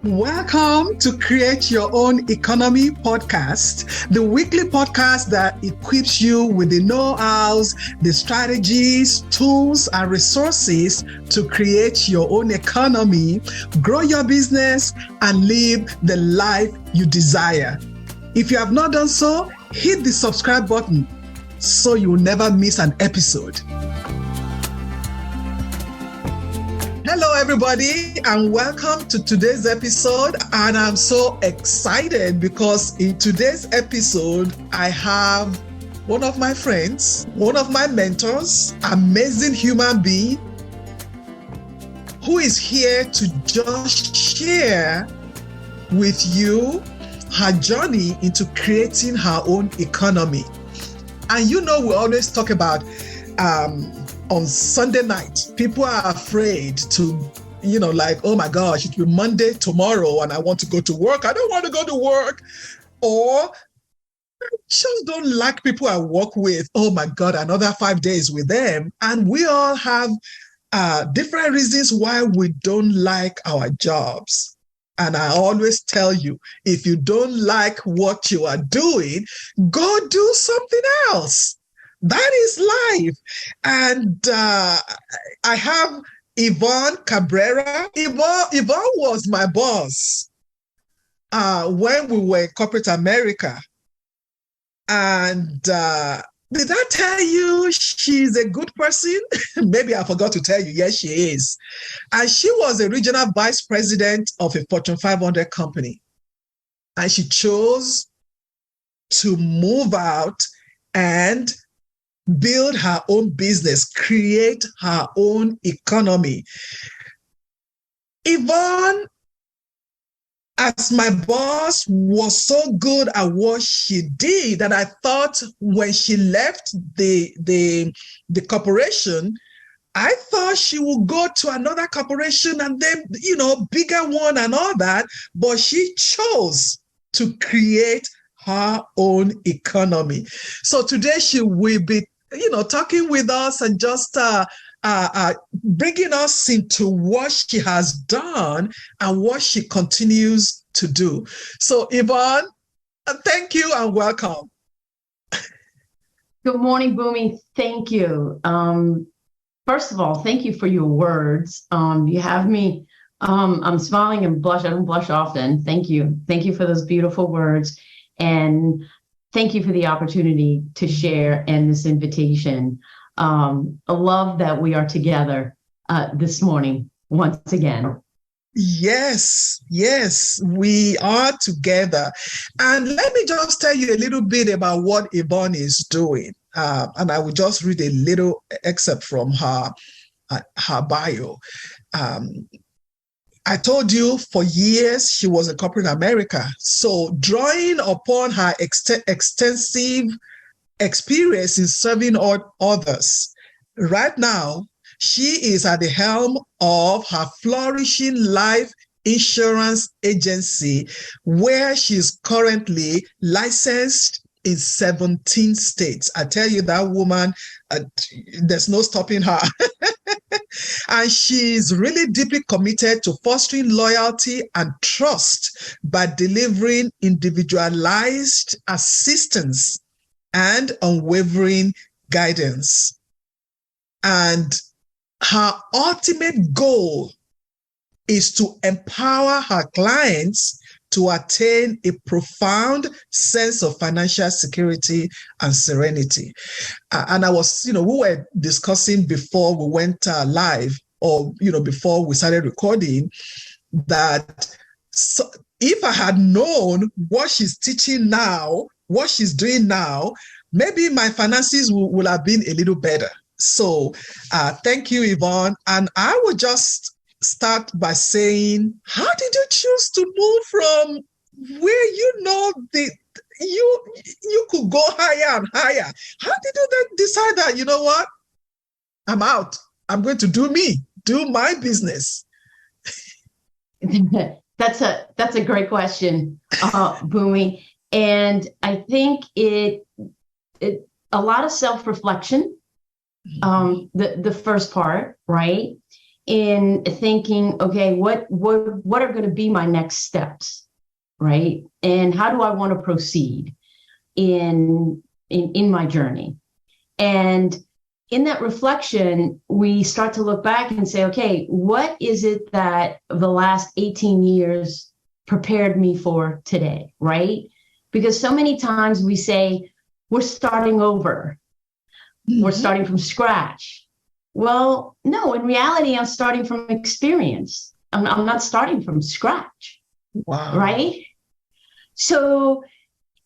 Welcome to Create Your Own Economy podcast, the weekly podcast that equips you with the know-hows, the strategies, tools, and resources to create your own economy, grow your business, and live the life you desire. If you have not done so, hit the subscribe button so you'll never miss an episode. Hello, everybody, and welcome to today's episode. And I'm so excited because in today's episode, I have one of my friends, one of my mentors, amazing human being, who is here to just share with you her journey into creating her own economy. And you know, we always talk about on Sunday night, people are afraid to, oh my gosh, it will be Monday tomorrow and I want to go to work. I don't want to go to work. Or just don't like people I work with. Oh my God, another 5 days with them. And we all have different reasons why we don't like our jobs. And I always tell you, if you don't like what you are doing, go do something else. That is life. And I have Ivonne Cabrera. Ivonne was my boss when we were in corporate America. And did I tell you she's a good person? Maybe I forgot to tell you. Yes, she is. And she was a regional vice president of a Fortune 500 company. And she chose to move out and build her own business, create her own economy. Ivonne, as my boss, was so good at what she did that I thought when she left the corporation, I thought she would go to another corporation and then, bigger one and all that. But she chose to create her own economy. So today she will be talking with us and just bringing us into what she has done and what she continues to do. So, Ivonne, thank you and welcome. Good morning, Bunmi. Thank you. First of all, thank you for your words. You have me, I'm smiling and blush. I don't blush often. Thank you. Thank you for those beautiful words. And thank you for the opportunity to share and this invitation. I love that we are together this morning once again. Yes, we are together. And let me just tell you a little bit about what Ivonne is doing. And I will just read a little excerpt from her bio. I told you for years she was in corporate America. So drawing upon her extensive experience in serving others, right now, she is at the helm of her flourishing life insurance agency, where she's currently licensed in 17 states. I tell you, that woman, there's no stopping her. And she's really deeply committed to fostering loyalty and trust by delivering individualized assistance and unwavering guidance. And her ultimate goal is to empower her clients to attain a profound sense of financial security and serenity. And I was, we were discussing before we went live, or, before we started recording, that if I had known what she's teaching now, what she's doing now, maybe my finances would have been a little better. So thank you, Ivonne. And I would just start by saying, how did you choose to move from where you could go higher and higher? How did you then decide that, you know what? I'm out. I'm going to do my business. That's a great question, Bunmi. And I think it a lot of self-reflection, the first part, right? in thinking, okay, what are going to be my next steps, right? And how do I want to proceed in my journey? And in that reflection, we start to look back and say, okay, what is it that the last 18 years prepared me for today, right? Because so many times we say, we're starting over. Mm-hmm. We're starting from scratch. Well, no, in reality, I'm starting from experience. I'm not starting from scratch. Wow. Right? So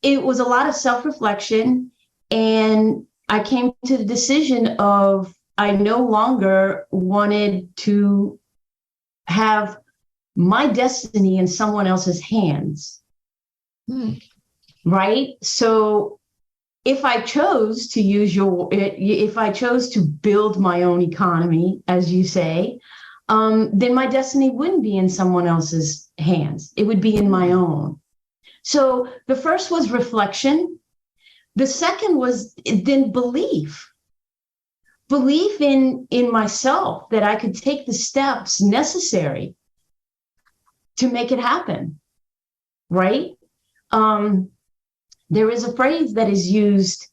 it was a lot of self-reflection, and I came to the decision of I no longer wanted to have my destiny in someone else's hands. Right? So if I chose to if I chose to build my own economy, as you say, then my destiny wouldn't be in someone else's hands. It would be in my own. So the first was reflection. The second was then belief in myself, that I could take the steps necessary to make it happen. Right? There is a phrase that is used,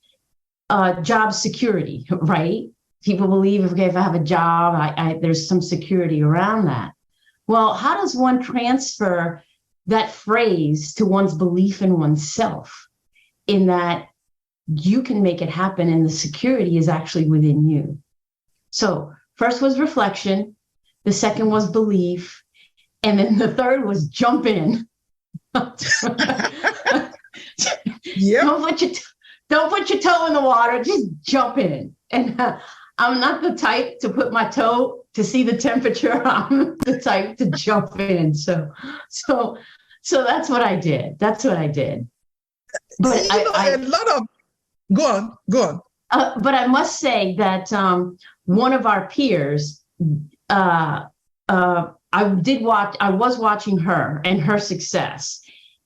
job security, right? People believe, okay, if I have a job, there's some security around that. Well, how does one transfer that phrase to one's belief in oneself, in that you can make it happen and the security is actually within you? So first was reflection, the second was belief, and then the third was jump in. Yep. Don't put your toe in the water, just jump in. And I'm not the type to put my toe to see the temperature. I'm the type to jump in. So that's what I did. But a lot of go on. But I must say that one of our peers, I was watching her and her success.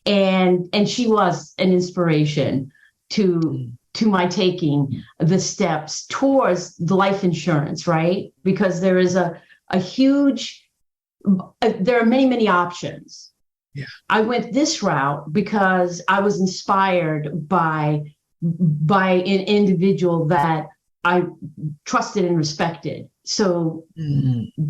And she was an inspiration to my taking the steps towards the life insurance, right? Because there is a huge, there are many, many options. Yeah. I went this route because I was inspired by an individual that I trusted and respected. So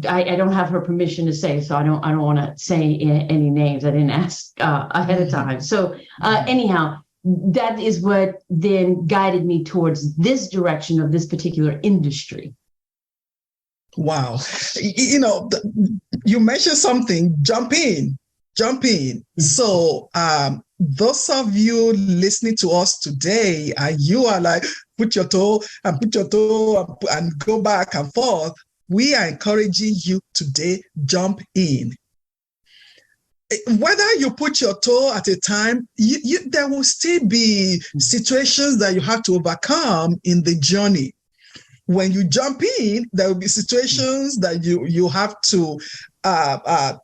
I don't have her permission to say, so I don't want to say any names. I didn't ask ahead of time. So anyhow, that is what then guided me towards this direction of this particular industry. Wow. You mentioned something, jump in. So those of you listening to us today, and you are like, put your toe and go back and forth. We are encouraging you today, jump in. Whether you put your toe at a time, there will still be situations that you have to overcome in the journey. When you jump in, there will be situations that you have to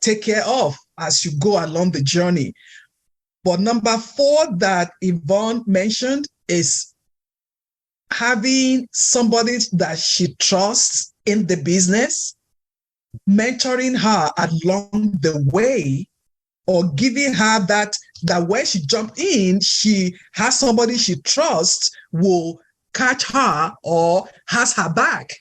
take care of as you go along the journey. But number 4 that Ivonne mentioned is having somebody that she trusts in the business, mentoring her along the way, or giving her that when she jumped in, she has somebody she trusts will catch her or has her back.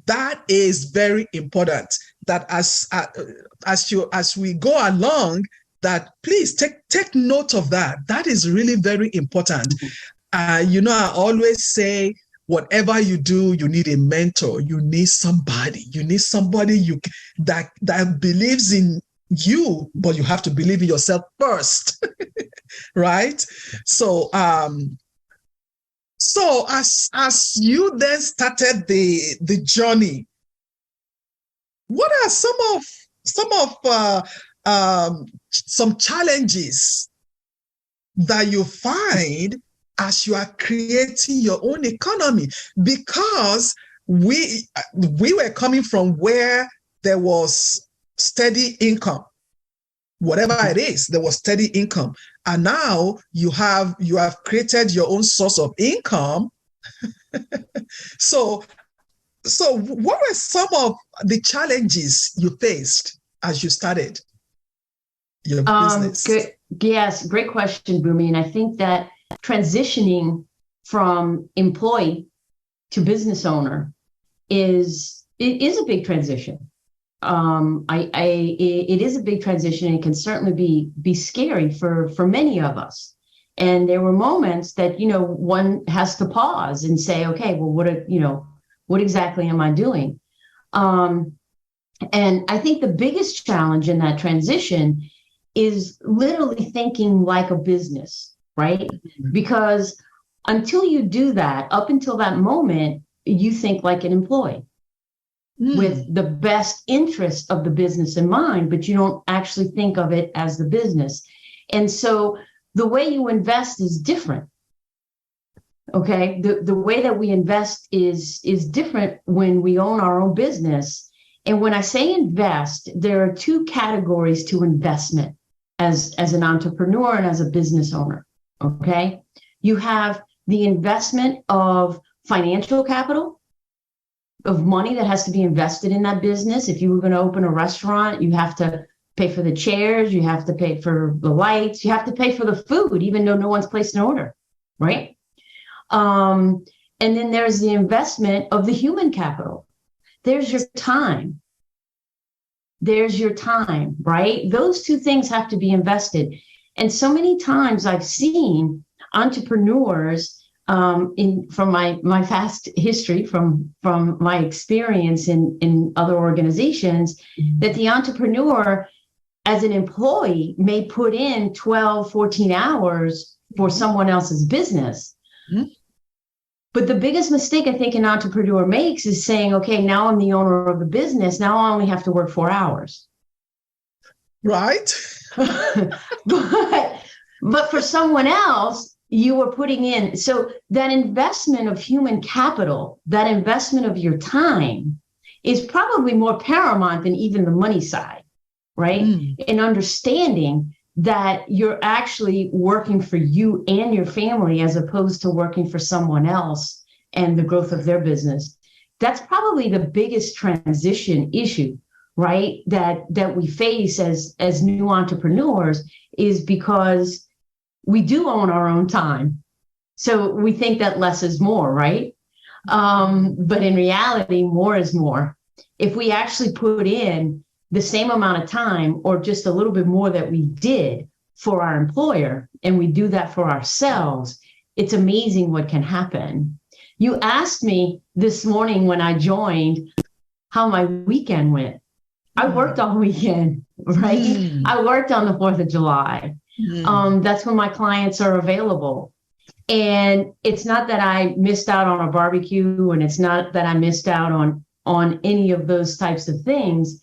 That is very important. That as we go along, that please take note of that. That is really very important. I always say, whatever you do, you need a mentor. You need somebody. That believes in you, but you have to believe in yourself first, right? So as you then started the journey, what are some challenges that you find as you are creating your own economy? Because we were coming from where there was steady income, whatever it is, there was steady income, and now you have created your own source of income. So So what were some of the challenges you faced as you started your business? Good. Yes, great question, Bunmi. And I think that transitioning from employee to business owner is a big transition. It is a big transition. And it can certainly be scary for many of us. And there were moments that, one has to pause and say, okay, well, what exactly am I doing? And I think the biggest challenge in that transition is literally thinking like a business, right? Mm-hmm. Because until you do that, up until that moment, you think like an employee with the best interest of the business in mind, but you don't actually think of it as the business. And so the way you invest is different. Okay. The way that we invest is different when we own our own business. And when I say invest, there are two categories to investment as an entrepreneur and as a business owner. Okay. You have the investment of financial capital, of money that has to be invested in that business. If you were going to open a restaurant, you have to pay for the chairs, you have to pay for the lights, you have to pay for the food, even though no one's placed an order, right? And then there's the investment of the human capital. There's your time. There's your time, right? Those two things have to be invested. And so many times I've seen entrepreneurs from my past history, from my experience in other organizations, that the entrepreneur as an employee may put in 12, 14 hours for someone else's business. Mm-hmm. But the biggest mistake I think an entrepreneur makes is saying, okay, now I'm the owner of the business. Now I only have to work 4 hours. Right. but for someone else, you are putting in. So that investment of human capital, that investment of your time is probably more paramount than even the money side, right? In understanding that you're actually working for you and your family as opposed to working for someone else and the growth of their business. That's probably the biggest transition issue, right? That we face as new entrepreneurs, is because we do own our own time. So we think that less is more, right? But in reality, more is more. If we actually put in the same amount of time or just a little bit more that we did for our employer, and we do that for ourselves, it's amazing what can happen. You asked me this morning when I joined how my weekend went. I worked all weekend, right? I worked on the 4th of July. That's when my clients are available. And it's not that I missed out on a barbecue, and it's not that I missed out on any of those types of things.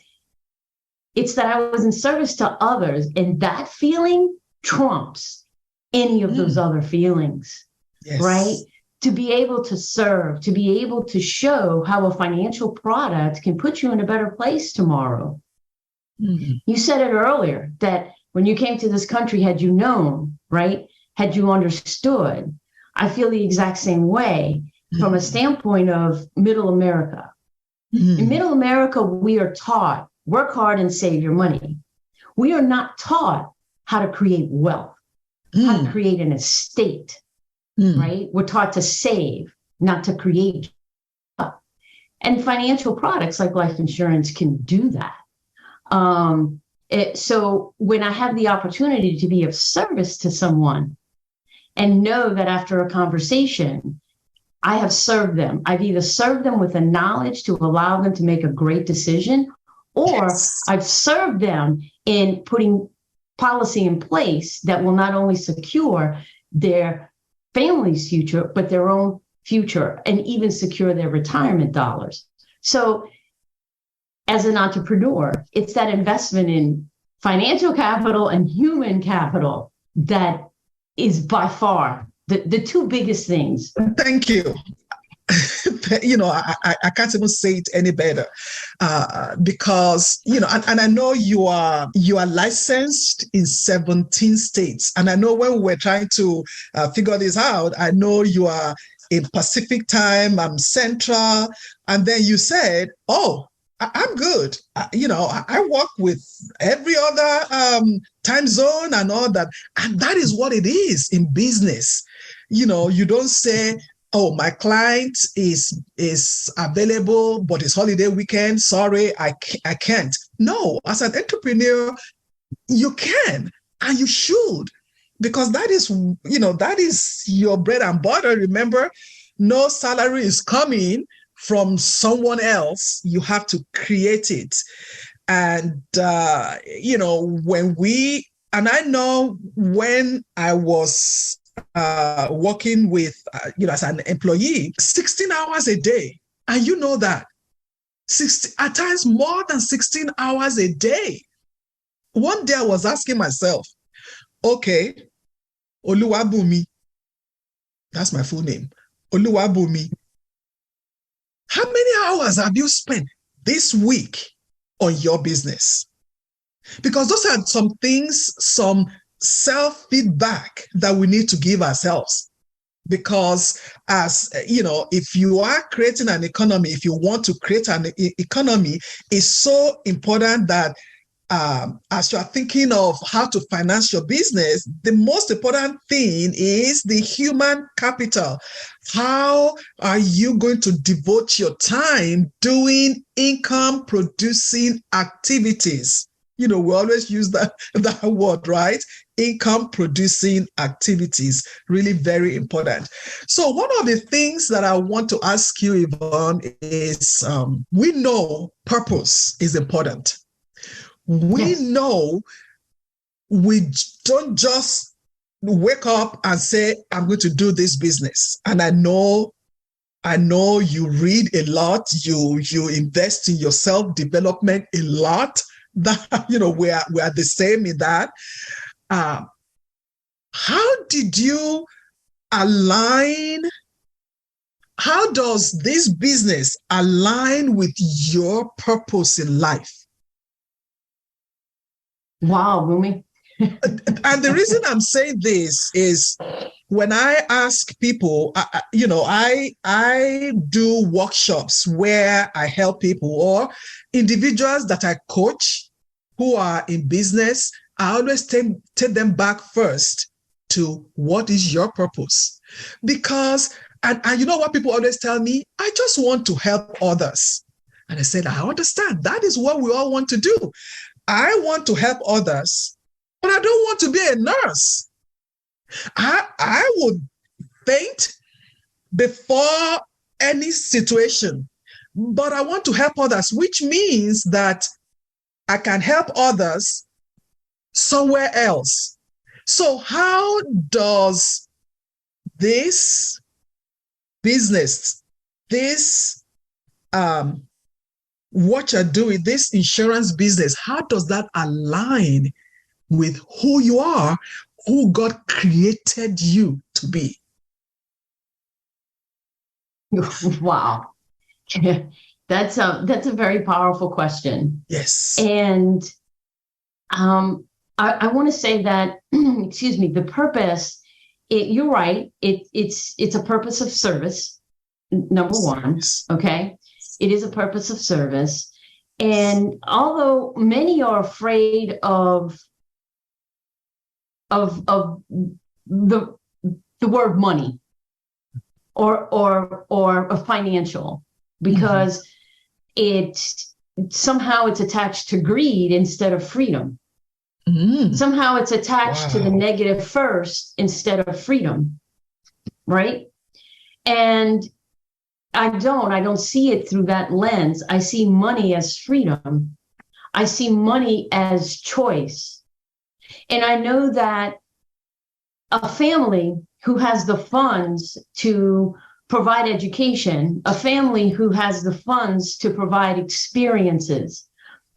It's that I was in service to others, and that feeling trumps any of those other feelings, right? To be able to serve, to be able to show how a financial product can put you in a better place tomorrow. You said it earlier that when you came to this country, had you known, right? Had you understood? I feel the exact same way from a standpoint of Middle America. In Middle America, we are taught, work hard and save your money. We are not taught how to create wealth, how to create an estate, right? We're taught to save, not to create. And financial products like life insurance can do that. So when I have the opportunity to be of service to someone and know that after a conversation, I have served them, I've either served them with the knowledge to allow them to make a great decision, or I've served them in putting policy in place that will not only secure their family's future, but their own future, and even secure their retirement dollars. So as an entrepreneur, it's that investment in financial capital and human capital that is by far the two biggest things. Thank you. I can't even say it any better, because, and I know you are licensed in 17 states. And I know when we were trying to figure this out, I know you are in Pacific time, I'm Central. And then you said, oh, I'm good. I work with every other time zone and all that. And that is what it is in business. You don't say, oh, my client is available, but it's holiday weekend. Sorry, I can't. No, as an entrepreneur, you can and you should, because that is your bread and butter. Remember, no salary is coming from someone else. You have to create it. And, I know when I was working with, as an employee, 16 hours a day. And you know that, at times more than 16 hours a day. One day I was asking myself, okay, Oluwabunmi, that's my full name, Oluwabunmi, how many hours have you spent this week on your business? Because those are some things, some self-feedback that we need to give ourselves. Because if you are creating an economy, if you want to create an economy, it's so important that as you are thinking of how to finance your business, the most important thing is the human capital. How are you going to devote your time doing income producing activities? We always use that word, right? Income producing activities, really very important. So one of the things that I want to ask you, Yvonne, is we know purpose is important. We know we don't just wake up and say, I'm going to do this business. And I know you read a lot, you invest in your self-development a lot. That, we are the same in that. How did you align? How does this business align with your purpose in life? Wow, Bunmi. And the reason I'm saying this is when I ask people, I do workshops where I help people or individuals that I coach who are in business. I always take them back first to what is your purpose? Because, and you know what people always tell me? I just want to help others. And I said, I understand. That is what we all want to do. I want to help others, but I don't want to be a nurse. I would faint before any situation, but I want to help others, which means that I can help others somewhere else. So how does this business, this what you're doing, this insurance business, how does that align with who you are, who God created you to be? Wow. That's a very powerful question. Yes. And I want to say that, excuse me, the purpose, you're right. It's a purpose of service, number one. Okay. It is a purpose of service. And although many are afraid of the word money or financial, because it's attached to greed instead of freedom. Somehow it's attached to the negative first instead of freedom, right? And I don't see it through that lens. I see money as freedom. I see money as choice. And I know that a family who has the funds to provide education, a family who has the funds to provide experiences,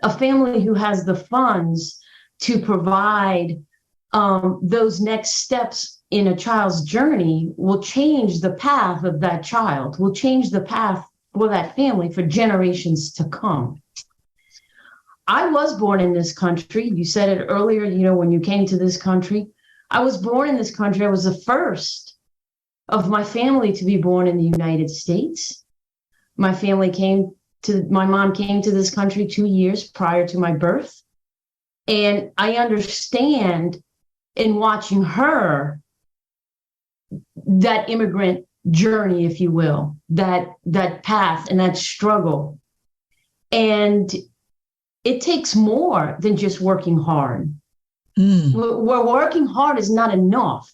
a family who has the funds to provide those next steps in a child's journey will change the path of that child, will change the path for that family for generations to come. I was born in this country. You said it earlier, when you came to this country. I was born in this country. I was the first of my family to be born in the United States. My mom came to this country 2 years prior to my birth. And I understand in watching her, that immigrant journey, if you will, that path and that struggle. And it takes more than just working hard. Where working hard is not enough.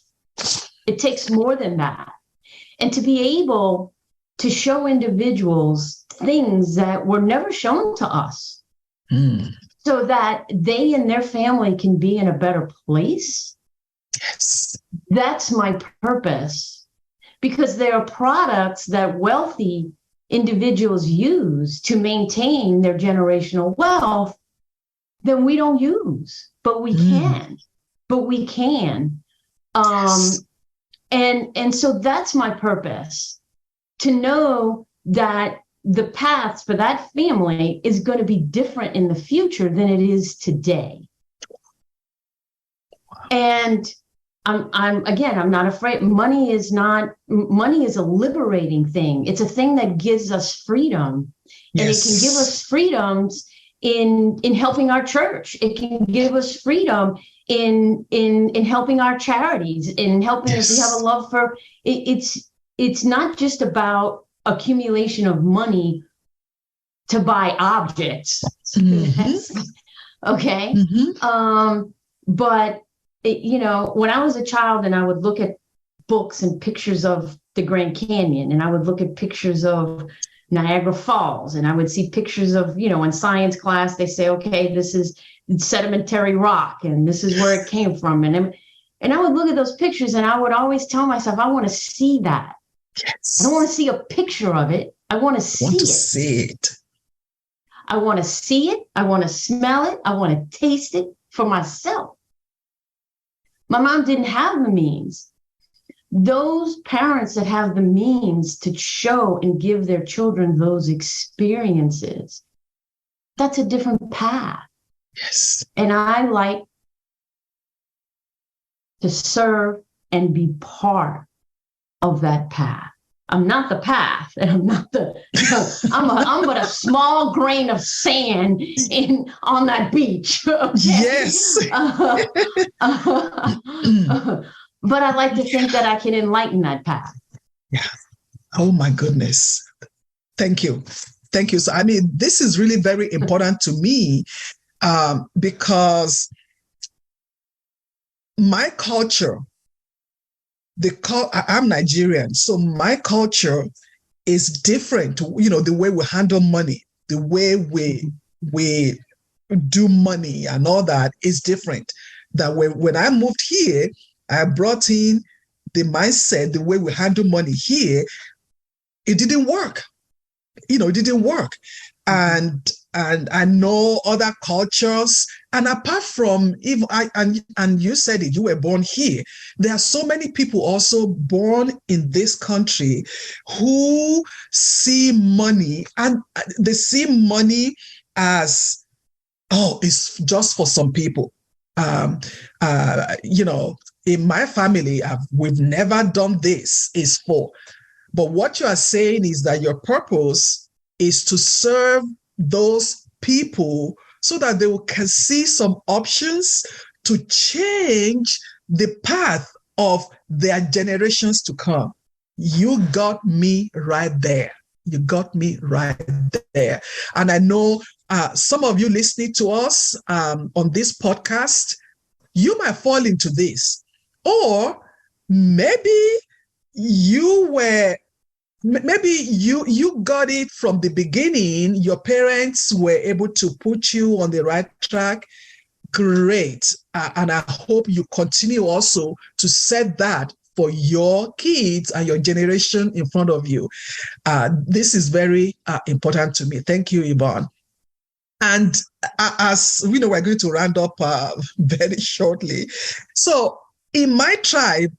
It takes more than that. And to be able to show individuals things that were never shown to us, so that they and their family can be in a better place. Yes. That's my purpose, because there are products that wealthy individuals use to maintain their generational wealth that we don't use, but we can. Yes. And so that's my purpose, to know that the path for that family is going to be different in the future than it is today. Wow. And I'm not afraid. Money is a liberating thing. It's a thing that gives us freedom. And it can give us freedoms in helping our church. It can give us freedom in helping our charities, in helping us. We have a love for it. It's not just about accumulation of money to buy objects. Okay. But when I was a child and I would look at books and pictures of the Grand Canyon, and I would look at pictures of Niagara Falls, and I would see pictures of, in science class, they say, okay, this is sedimentary rock and this is where it came from. And I would look at those pictures and I would always tell myself, I want to see that. Yes. I don't want to see a picture of it. I want to see it. I want to see it. I want to smell it. I want to taste it for myself. My mom didn't have the means. Those parents that have the means to show and give their children those experiences, that's a different path. Yes. And I like to serve and be part of that path. I'm not the path, and I'm not I'm but a small grain of sand on that beach. Okay? Yes. But I like to think that I can enlighten that path. Yeah. Oh my goodness. Thank you. Thank you. So, this is really very important to me, because my culture, I'm Nigerian, so my culture is different. The way we handle money, the way we do money and all that is different. That when I moved here, I brought in the mindset, the way we handle money here. It didn't work. It didn't work. And I know other cultures. And apart from, and you said it, you were born here. There are so many people also born in this country who see money, and they see money as, it's just for some people. In my family, we've never done this. Is for. But what you are saying is that your purpose is to serve those people so that they can see some options to change the path of their generations to come. You got me right there. You got me right there. And I know some of you listening to us on this podcast, you might fall into this. Or maybe you got it from the beginning. Your parents were able to put you on the right track. Great. And I hope you continue also to set that for your kids and your generation in front of you. This is very important to me. Thank you, Ivonne. And as we know, we're going to round up very shortly. So in my tribe,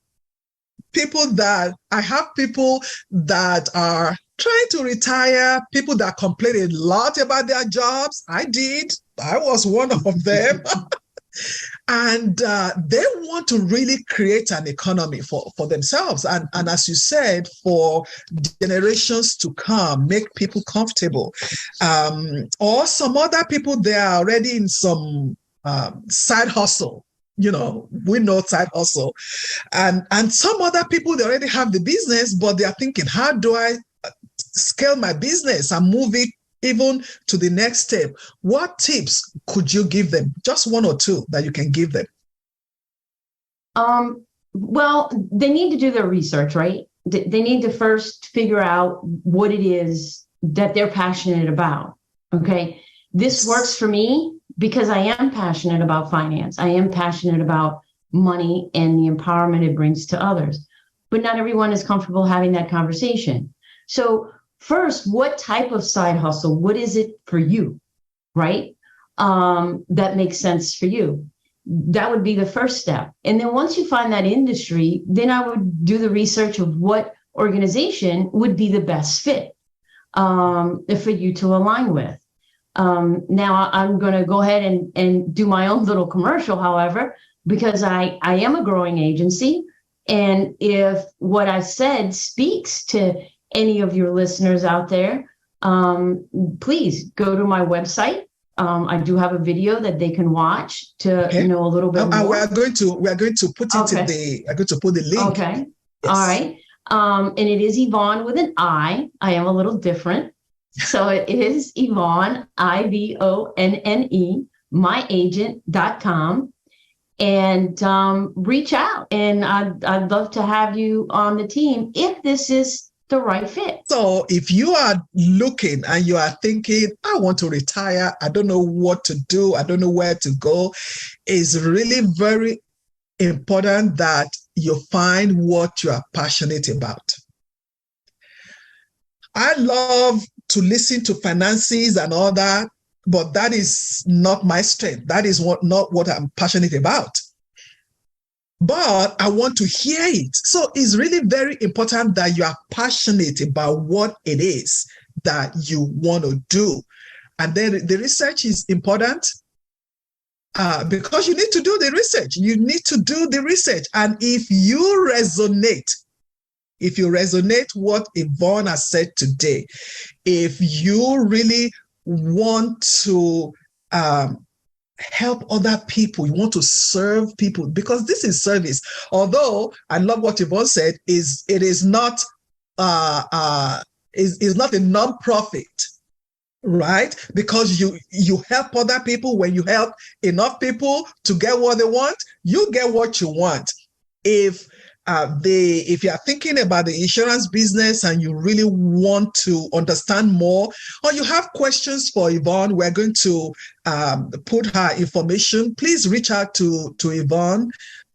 I have people that are trying to retire, people that complain a lot about their jobs. I was one of them. And they want to really create an economy for themselves. And as you said, for generations to come, make people comfortable. Or some other people, they are already in some side hustle. We know side hustle. And some other people, they already have the business, but they are thinking, how do I scale my business and move it even to the next step? What tips could you give them? Just one or two that you can give them. Well, they need to do their research, right? They need to first figure out what it is that they're passionate about. Okay. This works for me because I am passionate about finance. I am passionate about money and the empowerment it brings to others. But not everyone is comfortable having that conversation. So first, what type of side hustle? What is it for you, right? That makes sense for you. That would be the first step. And then once you find that industry, then I would do the research of what organization would be the best fit for you to align with. Now I'm going to go ahead and do my own little commercial, however, because I am a growing agency. And if what I said speaks to any of your listeners out there, please go to my website. I do have a video that they can watch to know a little bit more. We are going to put it in the. I'm going to put the link. Okay. Yes. All right. And it is Ivonne with an I. I am a little different, so it is Ivonne, IVONNE, myagent.com, and reach out. And I'd love to have you on the team if this is the right fit. So if you are looking and you are thinking, I want to retire, I don't know what to do, I don't know where to go, it's really very important that you find what you are passionate about. I love to listen to finances and all that, but that is not my strength. That is not what I'm passionate about. But I want to hear it. So it's really very important that you are passionate about what it is that you want to do. And then the research is important because you need to do the research. You need to do the research. And if you resonate what Ivonne has said today, if you really want to help other people, you want to serve people, because this is service. Although I love what Ivonne said, it is not is not a non-profit, right? Because you help other people. When you help enough people to get what they want, you get what you want. If you are thinking about the insurance business and you really want to understand more, or you have questions for Ivonne, we're going to put her information. Please reach out to Ivonne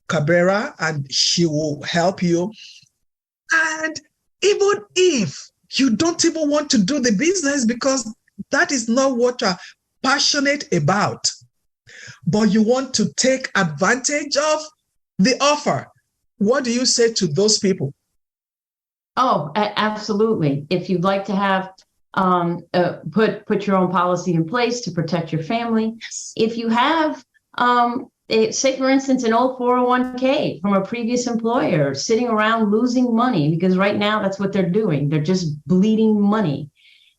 Cabrera and she will help you. And even if you don't even want to do the business because that is not what you're passionate about, but you want to take advantage of the offer, what do you say to those people? Oh, absolutely. If you'd like to have put your own policy in place to protect your family, yes. If you have, say for instance, an old 401k from a previous employer sitting around losing money, because right now that's what they're doing. They're just bleeding money.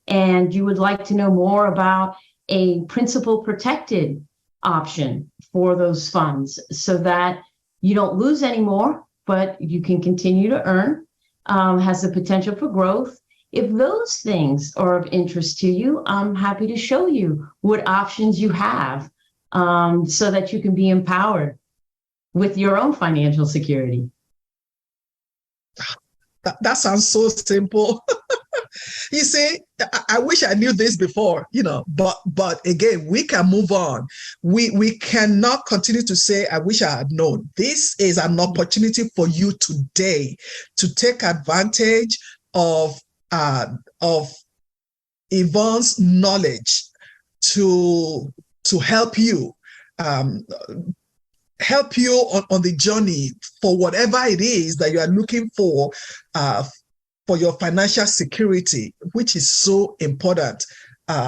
And you would like to know more about a principal protected option for those funds so that you don't lose any more, but you can continue to earn, has the potential for growth. If those things are of interest to you, I'm happy to show you what options you have so that you can be empowered with your own financial security. That sounds so simple. You see, I wish I knew this before, but again, we can move on. We cannot continue to say, I wish I had known. This is an opportunity for you today to take advantage of Yvonne's knowledge to help you on the journey for whatever it is that you are looking for your financial security, which is so important.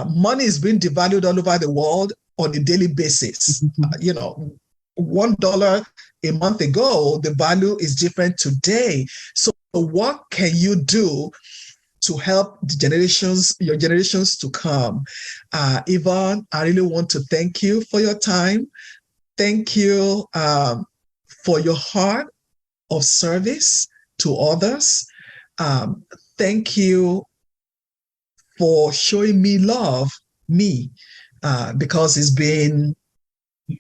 Money is being devalued all over the world. on a daily basis. $1 a month ago, the value is different today. So what can you do to help your generations to come? Ivonne, I really want to thank you for your time. Thank you for your heart of service to others. Thank you for showing me love, because it's been a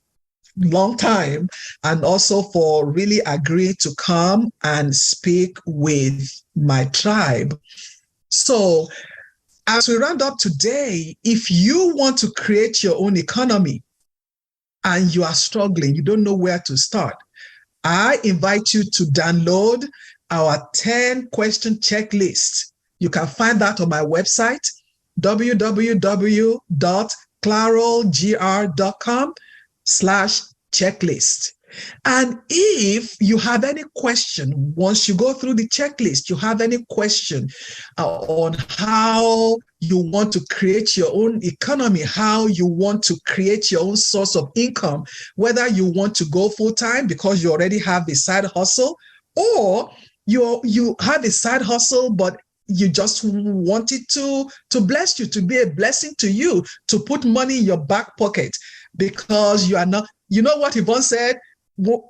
long time, and also for really agreeing to come and speak with my tribe. So as we round up today, if you want to create your own economy and you are struggling, you don't know where to start, I invite you to download our 10-question checklist. You can find that on my website, www.clarolgr.com/checklist. And if you have any question, once you go through the checklist, you have any question on how you want to create your own economy, how you want to create your own source of income, whether you want to go full-time because you already have a side hustle, or you have a side hustle, but you just want it to bless you, to be a blessing to you, to put money in your back pocket, because you are not, you know what Ivonne said?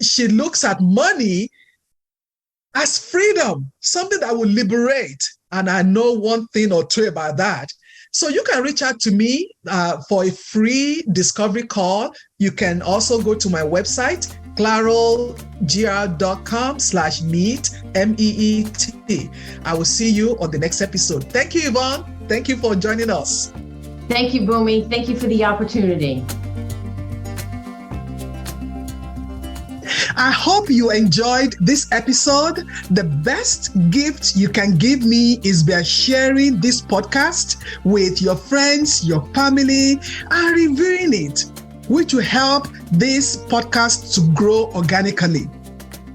She looks at money as freedom, something that will liberate. And I know one thing or two about that. So you can reach out to me for a free discovery call. You can also go to my website, clarolgr.com/meet, MEET. I will see you on the next episode. Thank you, Ivonne. Thank you for joining us. Thank you, Bunmi. Thank you for the opportunity. I hope you enjoyed this episode. The best gift you can give me is by sharing this podcast with your friends, your family, and reviewing it, which will help this podcast to grow organically.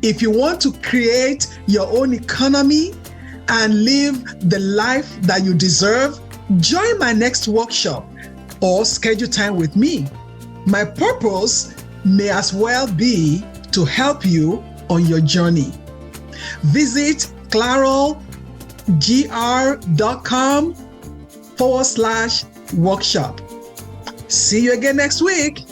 If you want to create your own economy and live the life that you deserve, join my next workshop or schedule time with me. My purpose may as well be to help you on your journey. Visit clarolgr.com/workshop. See you again next week.